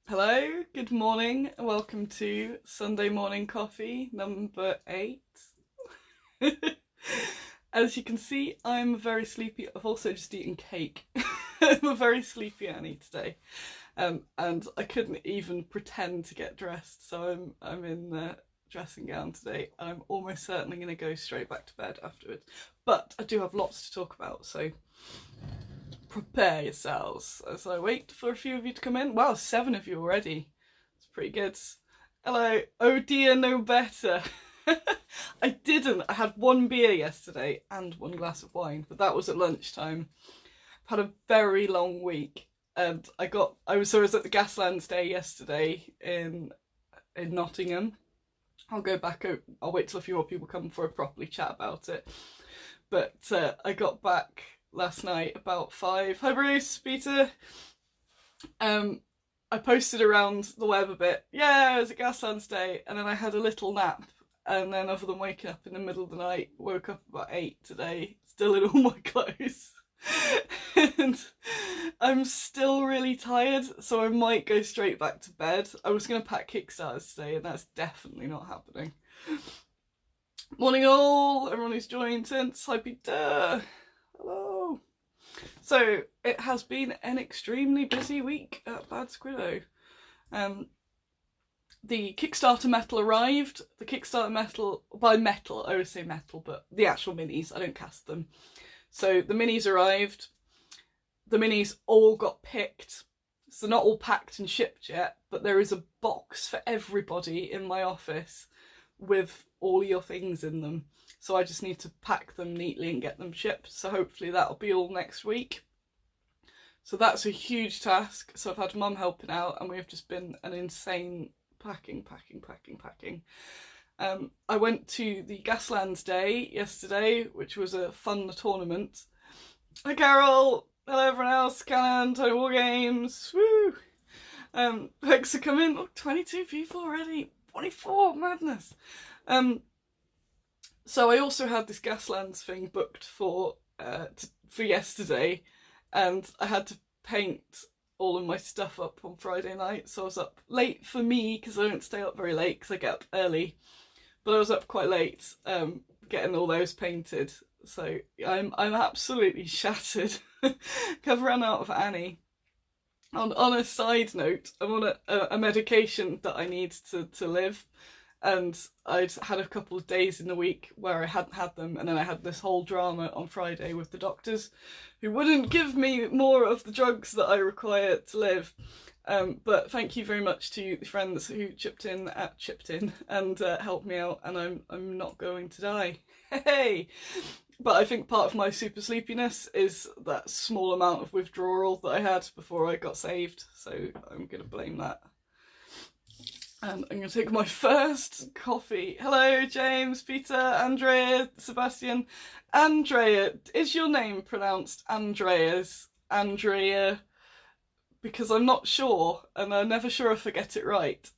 Hello, good morning, and welcome to Sunday Morning Coffee number 8. As you can see, I'm very sleepy. I've also just eaten cake. I'm a very sleepy Annie today, and I couldn't even pretend to get dressed, so I'm in the dressing gown today. I'm almost certainly going to go straight back to bed afterwards, but I do have lots to talk about, so prepare yourselves as I wait for a few of you to come in. Wow, 7 of you already. It's pretty good. Hello. Oh dear, no better. I didn't. I had 1 beer yesterday and 1 glass of wine, but that was at lunchtime. I've had a very long week, and I was at the Gaslands Day yesterday in Nottingham. I'll go back. I'll wait till a few more people come before I properly chat about it. But I got back last night about 5. Hi Bruce, Peter. I posted around the web a bit. Yeah, it was a Gaslands Day, and then I had a little nap, and then other than waking up in the middle of the night, woke up about 8 today, still in all my clothes. And I'm still really tired, so I might go straight back to bed. I was going to pack Kickstarters today, and that's definitely not happening. Morning all, everyone who's joined since. Hi Peter. Hello. So it has been an extremely busy week at Bad Squiddo. The Kickstarter metal arrived. The Kickstarter metal, by metal, I always say metal, but the actual minis, I don't cast them. So the minis arrived. The minis all got picked. So they're not all packed and shipped yet, but there is a box for everybody in my office with all your things in them. So I just need to pack them neatly and get them shipped. So hopefully that'll be all next week. So that's a huge task. So I've had Mum helping out, and we've just been an insane packing. I went to the Gaslands Day yesterday, which was a fun tournament. Hi Carol! Hello everyone else, Cannon, Tony War Games, woo! Thanks for coming. Oh, 22 people already, 24, madness. So I also had this Gaslands thing booked for yesterday, and I had to paint all of my stuff up on Friday night, so I was up late for me because I don't stay up very late because I get up early, but I was up quite late getting all those painted, so I'm absolutely shattered. I've run out of Annie. On a side note, I'm on a medication that I need to live, and I'd had a couple of days in the week where I hadn't had them, and then I had this whole drama on Friday with the doctors who wouldn't give me more of the drugs that I require to live. But thank you very much to the friends who chipped in and helped me out, and I'm not going to die. Hey! But I think part of my super sleepiness is that small amount of withdrawal that I had before I got saved, so I'm going to blame that. And I'm going to take my first coffee. Hello, James, Peter, Andrea, Sebastian. Andrea, is your name pronounced Andreas? Andrea? Because I'm not sure, and I'm never sure if I get it right.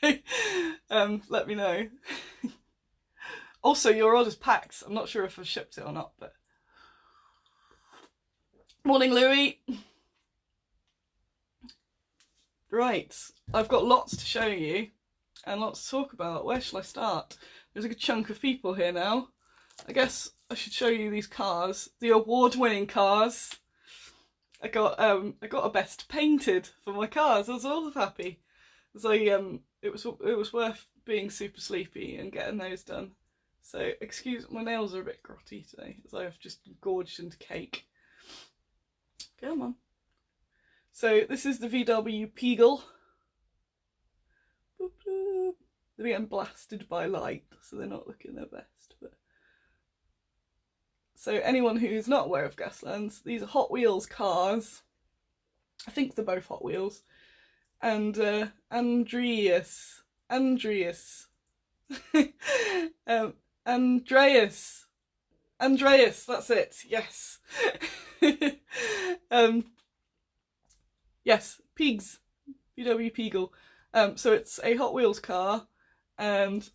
So, let me know. Also, your order's packed. I'm not sure if I've shipped it or not, but... Morning, Louis. Right, I've got lots to show you and lots to talk about. Where shall I start? There's a good chunk of people here now. I guess I should show you these cars, the award-winning cars. I got a best painted for my cars. I was all happy. So it was worth being super sleepy and getting those done. So excuse my nails are a bit grotty today, as I have just gorged into cake. Come on. So this is the VW Peagle. Boop, boop. They're getting blasted by light, so they're not looking their best. But... So anyone who's not aware of Gaslands, these are Hot Wheels cars. I think they're both Hot Wheels. And Andreas, Andreas, that's it, yes. Yes, Pigs, VW Peagle. So it's a Hot Wheels car, and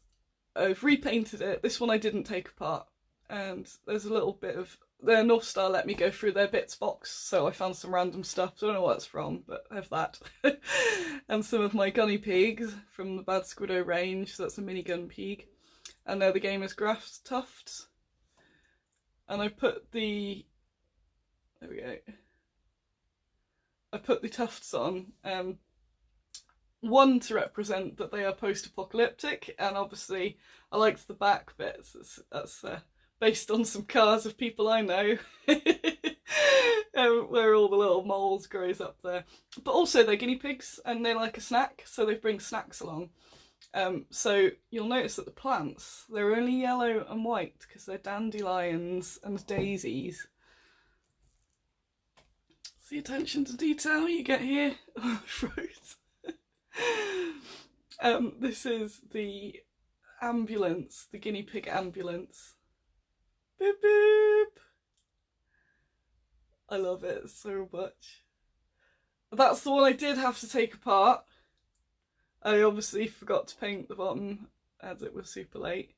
I've repainted it. This one I didn't take apart, and there's a little bit of their North Star let me go through their bits box, so I found some random stuff. I don't know what it's from, but I have that. And some of my gunny pigs from the Bad Squiddo range, so that's a mini gun pig. And they're the Gamers Grass Tufts. And I put the... there we go. I put the tufts on, one to represent that they are post-apocalyptic, and obviously I liked the back bits. That's based on some cars of people I know, where all the little moles grows up there. But also they're guinea pigs and they like a snack, so they bring snacks along. So you'll notice that the plants, they're only yellow and white because they're dandelions and daisies. The attention to detail you get here. Oh, froze. This is the ambulance, the guinea pig ambulance. Boop boop. I love it so much. That's the one I did have to take apart. I obviously forgot to paint the bottom as it was super late.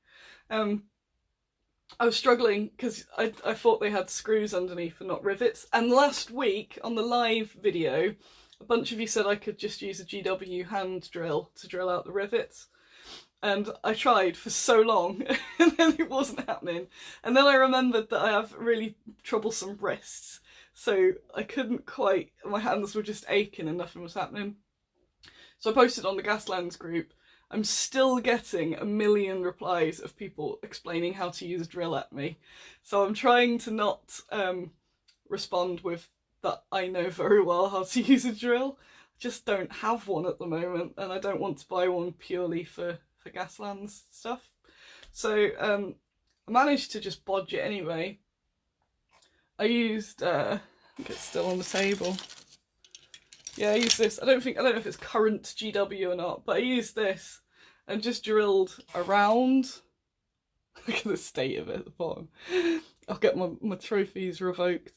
I was struggling because I thought they had screws underneath and not rivets. And last week on the live video, a bunch of you said I could just use a GW hand drill to drill out the rivets. And I tried for so long and then it wasn't happening. And then I remembered that I have really troublesome wrists. So I couldn't quite, my hands were just aching and nothing was happening. So I posted on the Gaslands group. I'm still getting a million replies of people explaining how to use a drill at me. So I'm trying to not respond with that I know very well how to use a drill. I just don't have one at the moment, and I don't want to buy one purely for Gaslands stuff. So I managed to just bodge it anyway. I used, I think it's still on the table. Yeah, I used this. I don't know if it's current GW or not, but I used this and just drilled around. Look at the state of it at the bottom. I'll get my trophies revoked.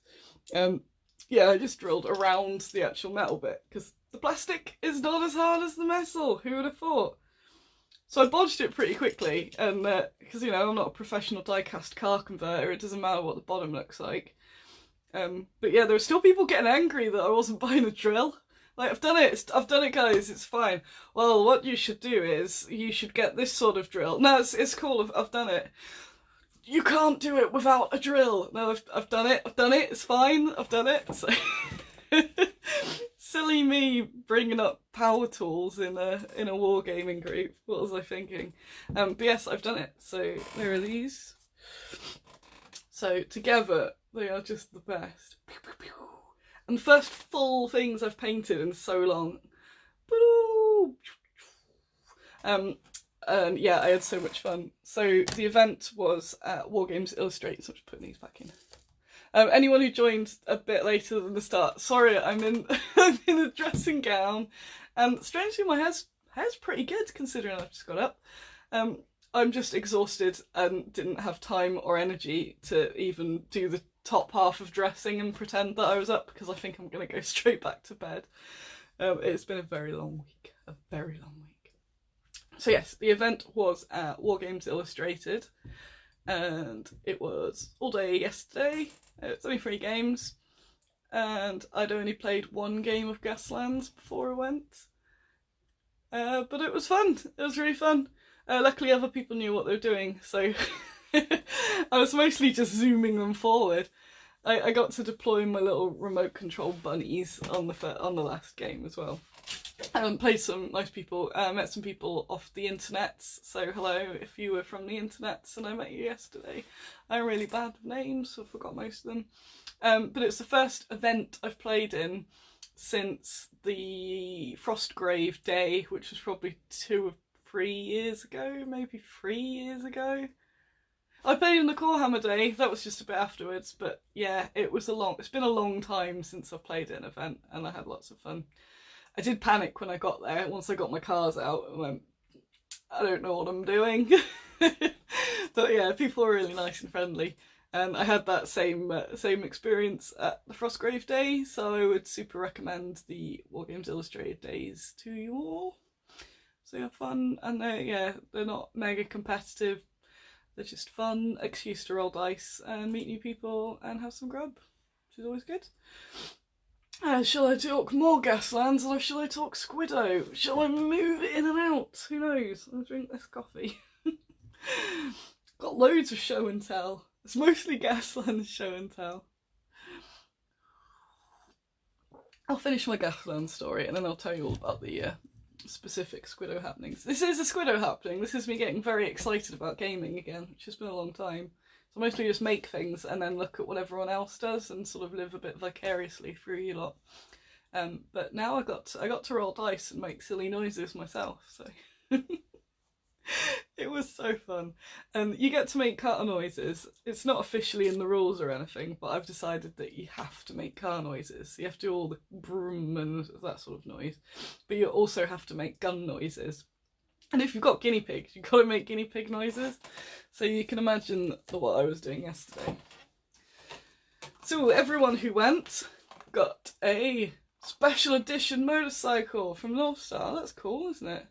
Yeah, I just drilled around the actual metal bit because the plastic is not as hard as the metal. Who would have thought? So I bodged it pretty quickly, and because you know I'm not a professional die-cast car converter, it doesn't matter what the bottom looks like. But yeah, there were still people getting angry that I wasn't buying a drill. Like, I've done it guys, it's fine. Well, what you should do is, you should get this sort of drill. No, it's cool, I've done it. You can't do it without a drill. No, I've done it, it's fine, I've done it. So silly me bringing up power tools in a wargaming group. What was I thinking? But yes, I've done it. So there are these. So together, they are just the best. And the first full things I've painted in so long. Yeah, I had so much fun. So the event was at Wargames Illustrated, so I'm just putting these back in. Anyone who joined a bit later than the start, sorry, I'm in I'm in a dressing gown, and strangely my hair's pretty good considering I've just got up. I'm just exhausted and didn't have time or energy to even do the top half of dressing and pretend that I was up, because I think I'm going to go straight back to bed. It's been a very long week, So yes, the event was at Wargames Illustrated, and it was all day yesterday. It's only 3 games, and I'd only played 1 game of Gaslands before I went. But it was fun, it was really fun. Luckily other people knew what they were doing, so I was mostly just zooming them forward. I got to deploy my little remote control bunnies on the last game as well. Played some nice people, met some people off the internet, so hello if you were from the internet and I met you yesterday. I'm really bad with names, so I forgot most of them. But it's the first event I've played in since the Frostgrave Day, which was probably 2 or 3 years ago, maybe 3 years ago. I played in the Corehammer Day, that was just a bit afterwards, but yeah, it's been a long time since I've played an event, and I had lots of fun. I did panic when I got there, once I got my cars out, and went, I don't know what I'm doing. But yeah, people were really nice and friendly, and I had that same experience at the Frostgrave Day, so I would super recommend the Wargames Illustrated days to you all. So yeah, fun, and they're not mega competitive. They're just fun excuse to roll dice and meet new people and have some grub, which is always good. Shall I talk more Gaslands or shall I talk Squiddo? Shall I move it in and out? Who knows? I'll drink this coffee. Got loads of show and tell. It's mostly Gaslands show and tell. I'll finish my Gasland story and then I'll tell you all about the specific Squiddo happenings. This is a Squiddo happening. This is me getting very excited about gaming again, which has been a long time. So I mostly just make things and then look at what everyone else does and sort of live a bit vicariously through you lot. But now I got to roll dice and make silly noises myself, so it was so fun. And you get to make car noises. It's not officially in the rules or anything, but I've decided that you have to make car noises. You have to do all the broom and that sort of noise, but you also have to make gun noises. And if you've got guinea pigs, you've got to make guinea pig noises. So you can imagine what I was doing yesterday. So everyone who went got a special edition motorcycle from North Star. That's cool, isn't it?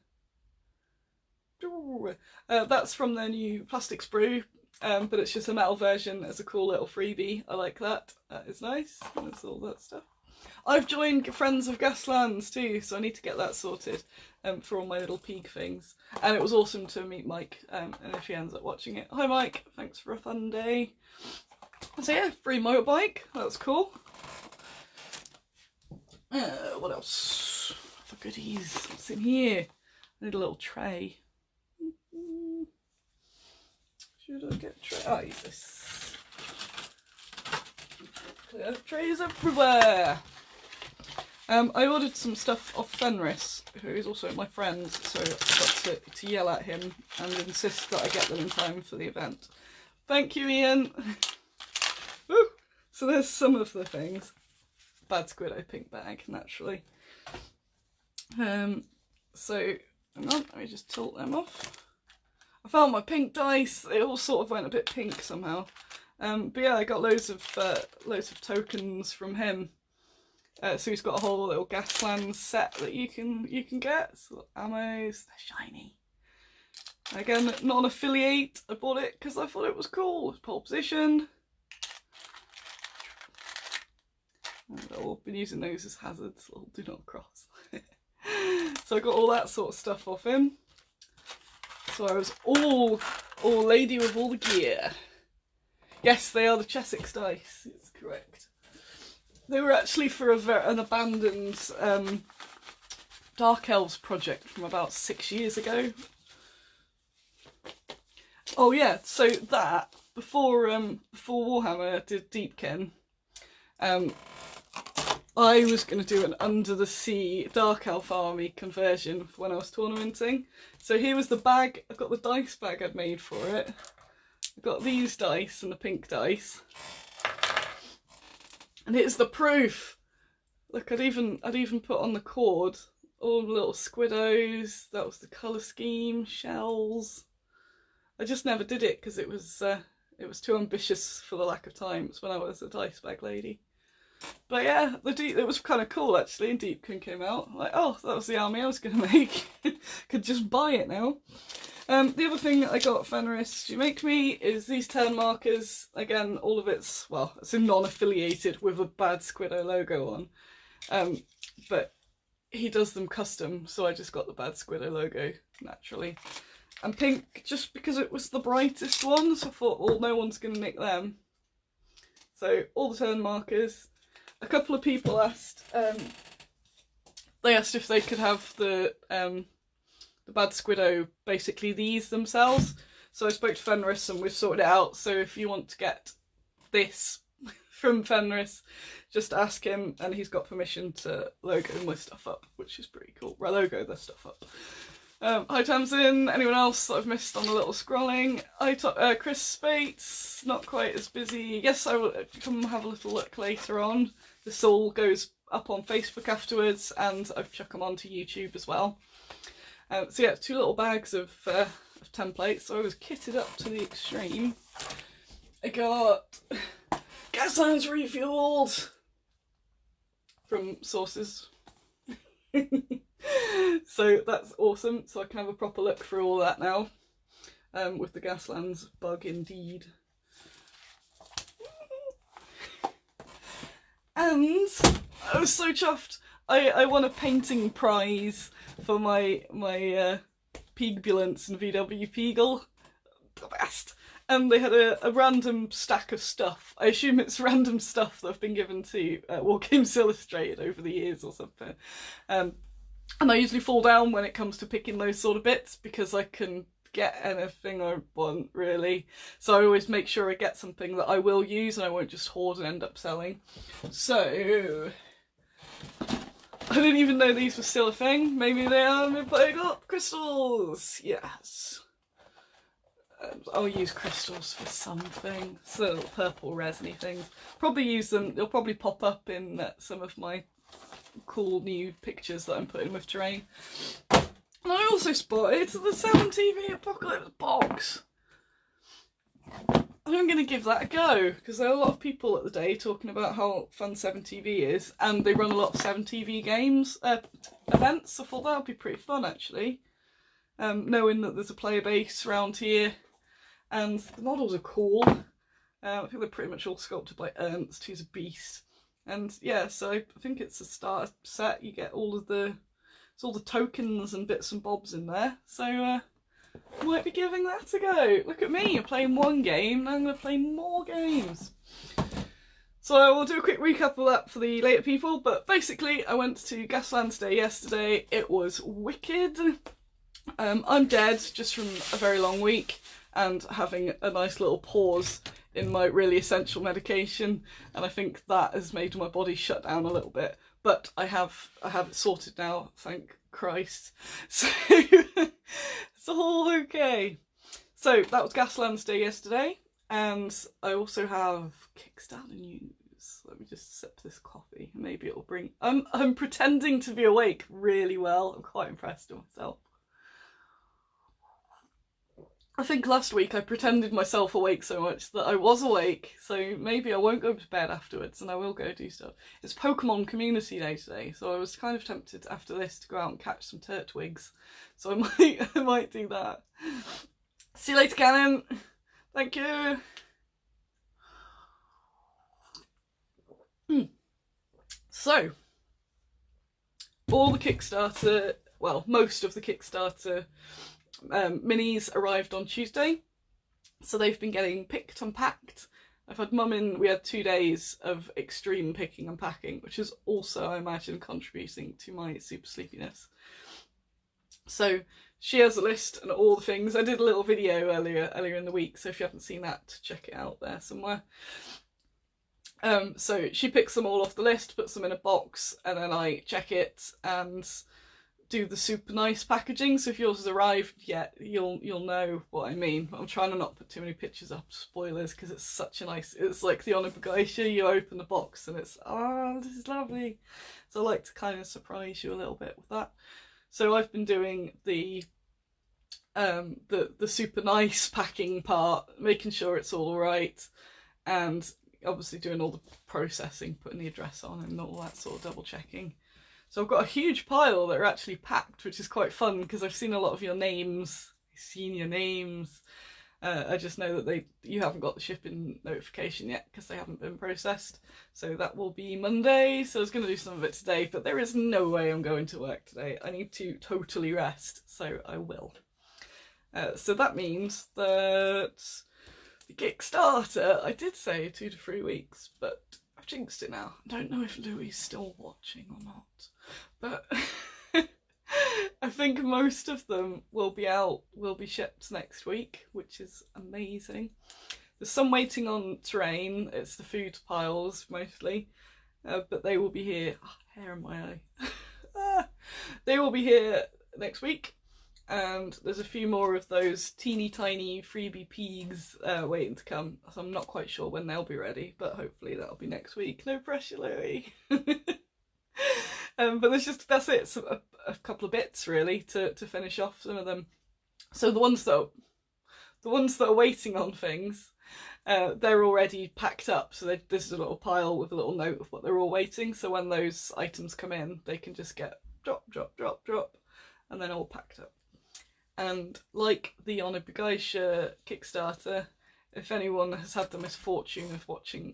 That's from their new plastic sprue, but it's just a metal version as a cool little freebie. I like that. That is nice. That's all that stuff. I've joined Friends of Gaslands too, so I need to get that sorted for all my little peak things. And it was awesome to meet Mike, and if he ends up watching it. Hi Mike, thanks for a fun day. So yeah, free motorbike, that's cool. What else for goodies? What's in here? I need a little tray. Should I get a tray? Oh, use this. Clear trays everywhere. I ordered some stuff off Fenris, who is also my friend, so I've got to yell at him and insist that I get them in time for the event. Thank you, Ian. Woo! So there's some of the things. Bad Squiddo pink bag, naturally. So, hang on, let me just tilt them off. I found my pink dice. They all sort of went a bit pink somehow. But yeah, I got loads of tokens from him. So he's got a whole little Gaslands set that you can get. So ammos, they're shiny. Again, not an affiliate. I bought it because I thought it was cool. Pole position. I've been using those as hazards. Little do not cross. So I got all that sort of stuff off him. So I was all lady with all the gear. Yes, they are the Chessex dice. It's correct. They were actually for an abandoned Dark Elves project from about 6 years ago. Oh yeah, so that before Warhammer did Deepkin, I was going to do an under the sea Dark Elf army conversion when I was tournamenting. So here was the bag. I've got the dice bag I'd made for it. I've got these dice and the pink dice. And here's the proof. Look, I'd even put on the cord all the little Squiddos. That was the colour scheme, shells. I just never did it because it was too ambitious for the lack of time. It's when I was a dice bag lady. But yeah, it was kind of cool actually. And Deepkin came out. Like, oh, that was the army I was going to make. Could just buy it now. The other thing that I got Fenris to make me is these turn markers. Again, all of it's non-affiliated with a bad Squiddo logo on. But he does them custom, so I just got the bad Squiddo logo, naturally. And pink, just because it was the brightest one, so I thought, well, no one's going to nick them. So, all the turn markers. A couple of people asked, they asked if they could have the bad Squiddo, basically these themselves. So I spoke to Fenris and we've sorted it out. So if you want to get this from Fenris, just ask him and he's got permission to logo my stuff up, which is pretty cool. Logo their stuff up. Hi Tamsin, anyone else that I've missed on the little scrolling? Chris Spates, not quite as busy. Yes, I will come have a little look later on. This all goes up on Facebook afterwards and I've chucked them onto YouTube as well. So yeah, 2 little bags of templates. So I was kitted up to the extreme. I got Gaslands refueled from sources. So that's awesome. So I can have a proper look through all that now. with the Gaslands bug indeed. And I was so chuffed. I won a painting prize for my Peegbulance and VW Peagle. The best. And they had a random stack of stuff. I assume it's random stuff that have been given to War Games Illustrated over the years or something. And I usually fall down when it comes to picking those sort of bits because I can get anything I want, really. So I always make sure I get something that I will use and I won't just hoard and end up selling. So I didn't even know these were still a thing. Maybe they are. Maybe I got crystals. Yes. I'll use crystals for something. So little purple resiny things. Probably use them. They'll probably pop up in some of my cool new pictures that I'm putting with terrain. And I also spotted the 7TV Apocalypse box. I'm going to give that a go because there are a lot of people at the day talking about how fun 7TV is, and they run a lot of 7TV games events. I thought that would be pretty fun actually. Knowing that there's a player base around here, and the models are cool. I think they're pretty much all sculpted by Ernst, who's a beast. And yeah, so I think it's a starter set. You get all the tokens and bits and bobs in there. So I might be giving that a go. Look at me, I'm playing one game, and I'm going to play more games. So I will do a quick recap of that for the later people, but basically I went to Gaslands Day yesterday. It was wicked. I'm dead just from a very long week and having a nice little pause in my really essential medication, and I think that has made my body shut down a little bit. But I have it sorted now, thank Christ. So it's all okay. So that was Gaslands Day yesterday, and I also have Kickstarter news. Let me just sip this coffee. Maybe it'll bring. I'm pretending to be awake really well. I'm quite impressed with myself. I think last week I pretended myself awake so much that I was awake, so maybe I won't go to bed afterwards and I will go do stuff. It's Pokemon Community Day today, so I was kind of tempted after this to go out and catch some Turtwigs, so I might do that. See you later, Cannon. Thank you. So, all the Kickstarter, well, most of the Kickstarter minis arrived on Tuesday, so they've been getting picked and packed. I've had Mum in, we had 2 days of extreme picking and packing, which is also, I imagine, contributing to my super sleepiness. So she has a list and all the things. I did a little video earlier in the week, so if you haven't seen that, check it out there somewhere. So she picks them all off the list, puts them in a box, and then I check it and do the super nice packaging. So if yours has arrived yet, you'll know what I mean. I'm trying to not put too many pictures up, spoilers, because it's such a nice, it's like the Onyx Glacier. You open the box and it's, oh, this is lovely. So I like to kind of surprise you a little bit with that. So I've been doing the super nice packing part, making sure it's all right, and obviously doing all the processing, putting the address on and all that sort of double checking. So I've got a huge pile that are actually packed, which is quite fun because I've seen a lot of your names. I've seen your names. I just know that you haven't got the shipping notification yet because they haven't been processed. So that will be Monday. So I was going to do some of it today, but there is no way I'm going to work today. I need to totally rest, so I will. So that means that the Kickstarter, I did say 2 to 3 weeks, but I've jinxed it now. I don't know if Louis is still watching or not, but I think most of them will be shipped next week, which is amazing. There's some waiting on terrain. It's the food piles mostly, but they will be here. Oh, hair in my eye. They will be here next week. And there's a few more of those teeny tiny freebie pegs waiting to come. So I'm not quite sure when they'll be ready, but hopefully that'll be next week. No pressure, Louis. But that's it. So a couple of bits really to finish off some of them. So the ones that are waiting on things, they're already packed up. So this is a little pile with a little note of what they're all waiting. So when those items come in, they can just get drop, drop, drop, drop, and then all packed up. And like the Onabegeisha Kickstarter, if anyone has had the misfortune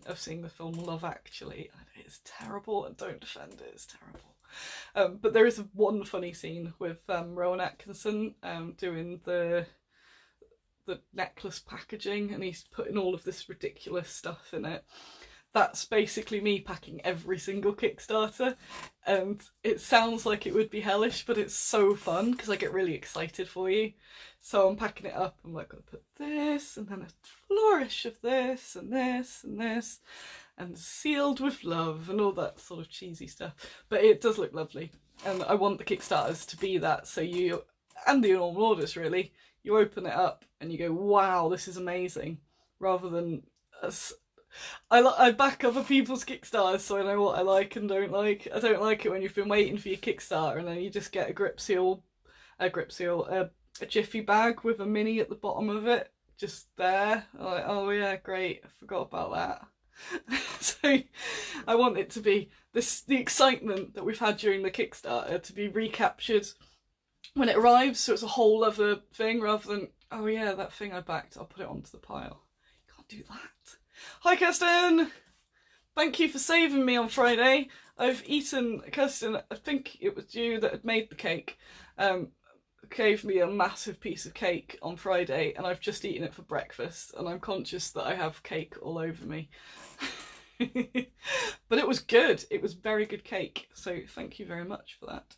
of seeing the film Love Actually, it's terrible, and don't defend it, it's terrible. But there is one funny scene with Rowan Atkinson doing the necklace packaging, and he's putting all of this ridiculous stuff in it. That's basically me packing every single Kickstarter, and it sounds like it would be hellish, but it's so fun because I get really excited for you. So I'm packing it up, I'm like, gonna put this, and then a flourish of this, and this, and this, and sealed with love, and all that sort of cheesy stuff. But it does look lovely, and I want the Kickstarters to be that, so you, and the normal orders really, you open it up and you go, wow, this is amazing, rather than I back other people's Kickstarters so I know what I like and don't like. I don't like it when you've been waiting for your Kickstarter and then you just get a Jiffy bag with a mini at the bottom of it, just there. I'm like, oh yeah, great, I forgot about that. So I want it to be the excitement that we've had during the Kickstarter to be recaptured when it arrives, so it's a whole other thing rather than, oh yeah, that thing I backed, I'll put it onto the pile. You can't do that. Hi Kirsten! Thank you for saving me on Friday. I've eaten, Kirsten, I think it was you that had made the cake, gave me a massive piece of cake on Friday, and I've just eaten it for breakfast, and I'm conscious that I have cake all over me. But it was good. It was very good cake, so thank you very much for that.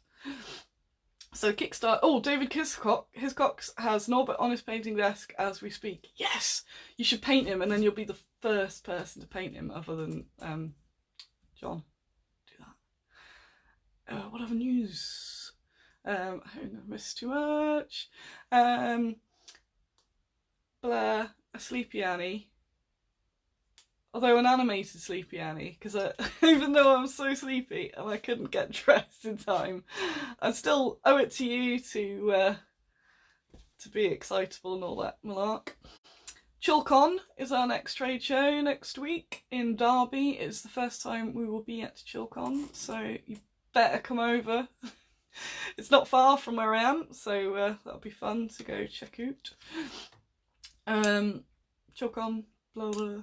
So Kickstarter, oh, David Hiscox has Norbert on his painting desk as we speak. Yes! You should paint him, and then you'll be the first person to paint him other than John. Do that. What other news? I don't miss too much. Blair, a Sleepy Annie. Although an animated Sleepy Annie, because even though I'm so sleepy and I couldn't get dressed in time, I still owe it to you to be excitable and all that malark. ChillCon is our next trade show next week in Derby. It's the first time we will be at ChillCon, so you better come over. It's not far from where I am, so that'll be fun to go check out. ChillCon, blah blah.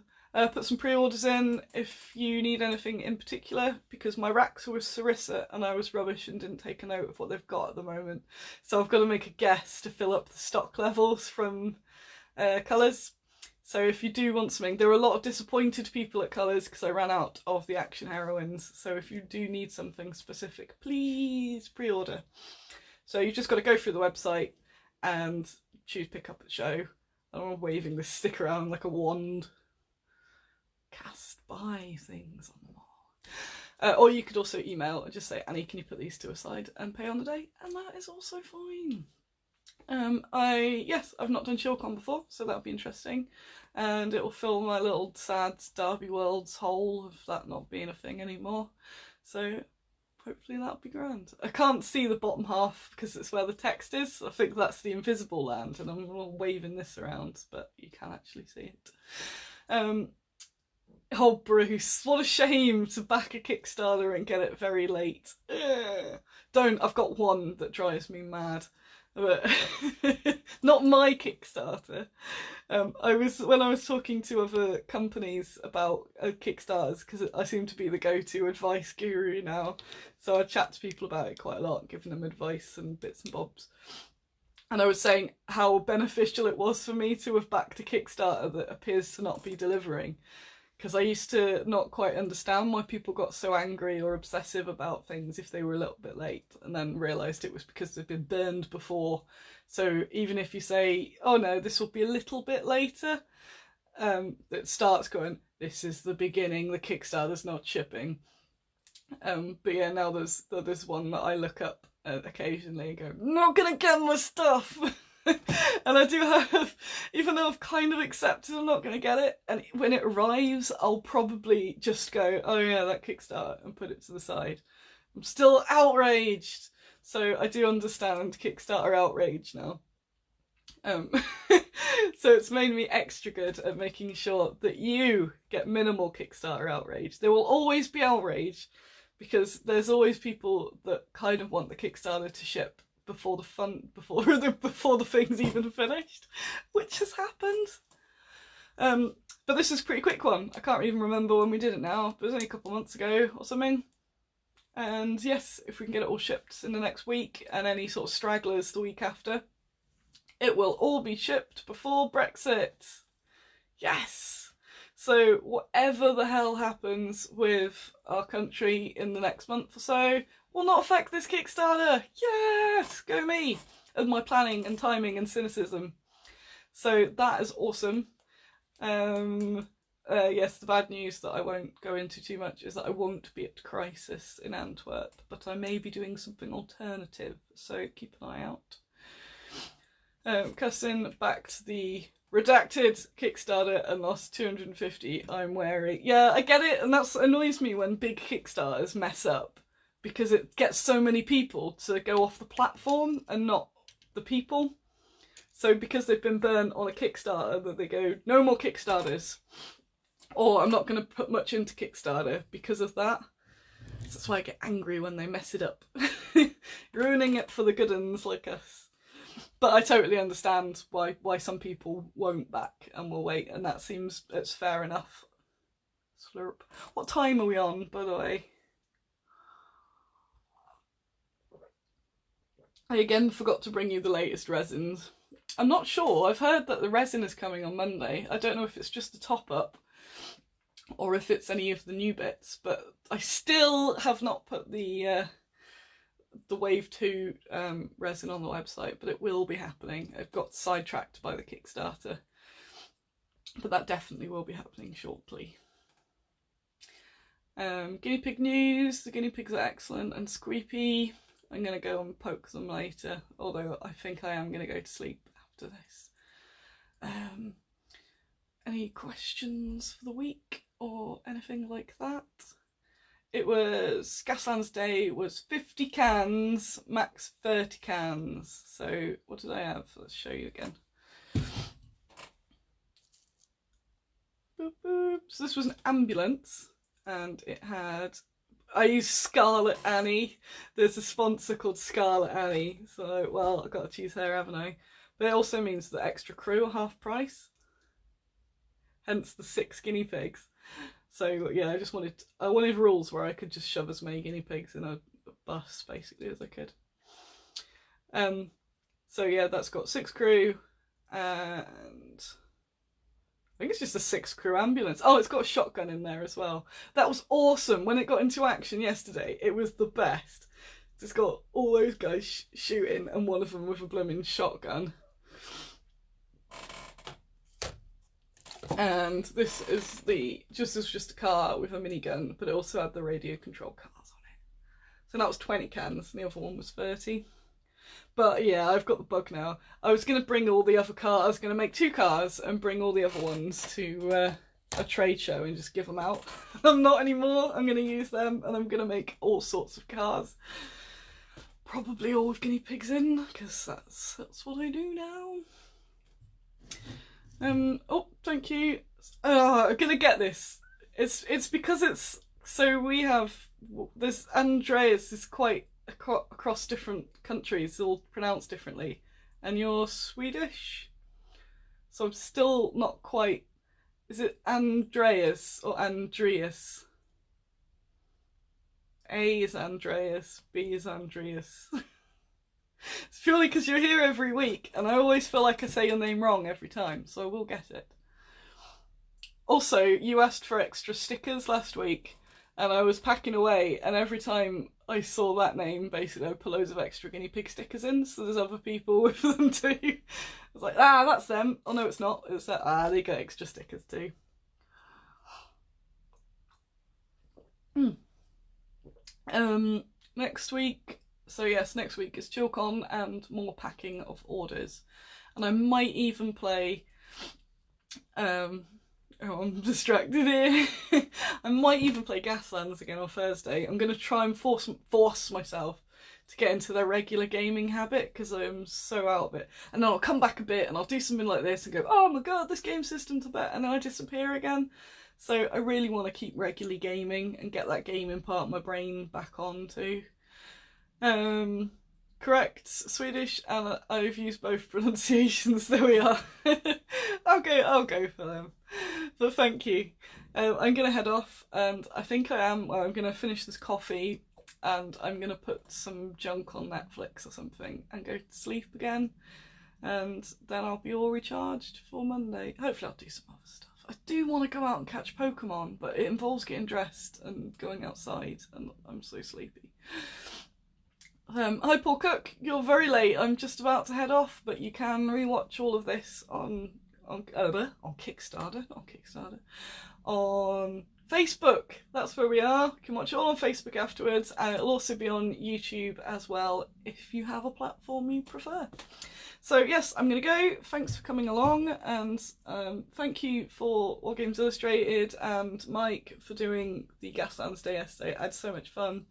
Put some pre-orders in if you need anything in particular, because my racks were with Sarissa and I was rubbish and didn't take a note of what they've got at the moment. So I've got to make a guess to fill up the stock levels from Colours. So if you do want something, there are a lot of disappointed people at Colours because I ran out of the action heroines. So if you do need something specific, please pre-order. So you've just got to go through the website and choose pick up at show. I'm waving this stick around like a wand. Cast by things on the wall. Or you could also email and just say, Annie, can you put these to a side and pay on the day? And that is also fine. I've not done ChillCon before, so that'll be interesting. And it will fill my little sad Derby Worlds hole of that not being a thing anymore. So hopefully that'll be grand. I can't see the bottom half because it's where the text is. I think that's the invisible land, and I'm waving this around, but you can actually see it. Oh, Bruce, what a shame to back a Kickstarter and get it very late. Ugh. Don't, I've got one that drives me mad. But not my Kickstarter. When I was talking to other companies about Kickstarters, because I seem to be the go-to advice guru now, so I chat to people about it quite a lot, giving them advice and bits and bobs. And I was saying how beneficial it was for me to have backed a Kickstarter that appears to not be delivering. Because I used to not quite understand why people got so angry or obsessive about things if they were a little bit late, and then realised it was because they'd been burned before. So even if you say, oh no, this will be a little bit later, it starts going, this is the beginning, the Kickstarter's not shipping. But yeah, now there's one that I look up occasionally and go, not gonna get my stuff! And I do have, even though I've kind of accepted I'm not going to get it, and when it arrives I'll probably just go, oh yeah, that Kickstarter, and put it to the side. I'm still outraged, so I do understand Kickstarter outrage now. So it's made me extra good at making sure that you get minimal Kickstarter outrage. There will always be outrage, because there's always people that kind of want the Kickstarter to ship before the fun, before the thing's even finished, which has happened. But this is a pretty quick one. I can't even remember when we did it now, but it was only a couple of months ago or something. And yes, if we can get it all shipped in the next week, and any sort of stragglers the week after, it will all be shipped before Brexit. Yes! So whatever the hell happens with our country in the next month or so will not affect this Kickstarter. Yes! Go me! And my planning and timing and cynicism. So that is awesome. Yes, the bad news that I won't go into too much is that I won't be at Crisis in Antwerp, but I may be doing something alternative, so keep an eye out. Kirsten backed the redacted Kickstarter and lost 250. I'm wary. Yeah, I get it, and that annoys me when big Kickstarters mess up, because it gets so many people to go off the platform and not the people. So because they've been burnt on a Kickstarter, that they go, no more Kickstarters. Or I'm not going to put much into Kickstarter because of that. So that's why I get angry when they mess it up. Ruining it for the good uns like us. But I totally understand why some people won't back and will wait, and that seems it's fair enough. Slurp. What time are we on, by the way? I again forgot to bring you the latest resins. I'm not sure. I've heard that the resin is coming on Monday. I don't know if it's just a top-up or if it's any of the new bits, but I still have not put the Wave 2 resin on the website, but it will be happening. I've got sidetracked by the Kickstarter, but that definitely will be happening shortly. Guinea pig news. The guinea pigs are excellent and squeepy. I'm going to go and poke them later, although I think I am going to go to sleep after this. Any questions for the week or anything like that? It was, Gaslands Day was 50 cans, max 30 cans. So what did I have? Let's show you again. Boop, boop. So this was an ambulance, and it had, I used Scarlet Annie. There's a sponsor called Scarlet Annie, so well, I've got to choose her, haven't I? But it also means the extra crew are half price. Hence the 6 guinea pigs. So yeah, I wanted rules where I could just shove as many guinea pigs in a bus basically as I could. So yeah, that's got 6 crew, and I think it's just a 6 crew ambulance. Oh, it's got a shotgun in there as well. That was awesome. When it got into action yesterday, it was the best. It's got all those guys shooting, and one of them with a blooming shotgun. And this is just a car with a minigun, but it also had the radio control cars on it. So that was 20 cans, and the other one was 30. But yeah, I've got the bug now. I was going to bring all the other cars, I was going to make 2 cars and bring all the other ones to a trade show and just give them out. I'm not anymore. I'm going to use them, and I'm going to make all sorts of cars. Probably all with guinea pigs in, because that's what I do now. Oh, thank you. I'm gonna get this. It's because it's, so we have, this Andreas is quite across different countries, all pronounced differently, and you're Swedish, so I'm still not quite, is it Andreas or Andreas? A is Andreas, B is Andreas. It's purely because you're here every week, and I always feel like I say your name wrong every time, so I will get it. Also, you asked for extra stickers last week, and I was packing away, and every time I saw that name, basically I put loads of extra guinea pig stickers in, so there's other people with them too. I was like, ah, that's them. Oh no, it's not. It's that. Ah, they got extra stickers too. Next week. So yes, next week is ChillCon and more packing of orders. And I might even play, oh, I'm distracted here. I might even play Gaslands again on Thursday. I'm going to try and force myself to get into their regular gaming habit, because I'm so out of it. And then I'll come back a bit and I'll do something like this and go, oh my god, this game system's a bit, and then I disappear again. So I really want to keep regularly gaming and get that gaming part of my brain back on too. correct Swedish, and I've used both pronunciations. There we are. I'll go for them. But thank you. I'm gonna head off, and I think I'm gonna finish this coffee, and I'm gonna put some junk on Netflix or something, and go to sleep again, and then I'll be all recharged for Monday. Hopefully, I'll do some other stuff. I do want to go out and catch Pokemon, but it involves getting dressed and going outside, and I'm so sleepy. Hi Paul Cook, you're very late. I'm just about to head off, but you can rewatch all of this on Kickstarter, not Kickstarter, on Facebook. That's where we are. You can watch it all on Facebook afterwards, and it'll also be on YouTube as well if you have a platform you prefer. So yes, I'm going to go. Thanks for coming along, and thank you for War Games Illustrated and Mike for doing the Gaslands Day yesterday. I had so much fun,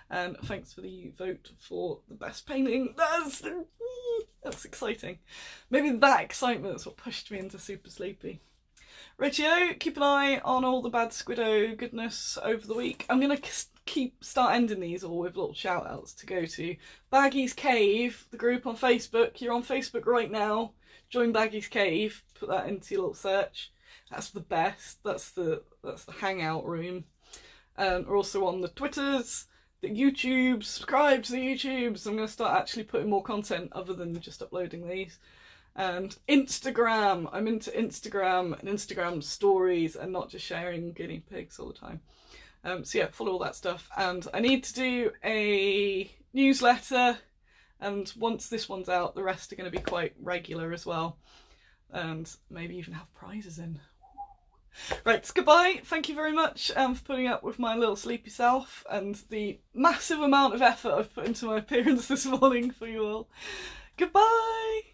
and thanks for the vote for the best painting. That's exciting. Maybe that excitement is what pushed me into super sleepy. Righty-o, keep an eye on all the bad Squiddo goodness over the week. I'm going to start ending these all with little shout outs to go to Baggy's Cave, the group on Facebook. You're on Facebook right now. Join Baggy's Cave. Put that into your little search. That's the best. That's the hangout room. We're also on the Twitters, the YouTubes. Subscribe to the YouTubes. I'm going to start actually putting more content other than just uploading these. And Instagram. I'm into Instagram and Instagram stories and not just sharing guinea pigs all the time. So yeah, follow all that stuff. And I need to do a newsletter, and once this one's out, the rest are going to be quite regular as well, and maybe even have prizes in. Right, goodbye. Thank you very much for putting up with my little sleepy self and the massive amount of effort I've put into my appearance this morning for you all. Goodbye.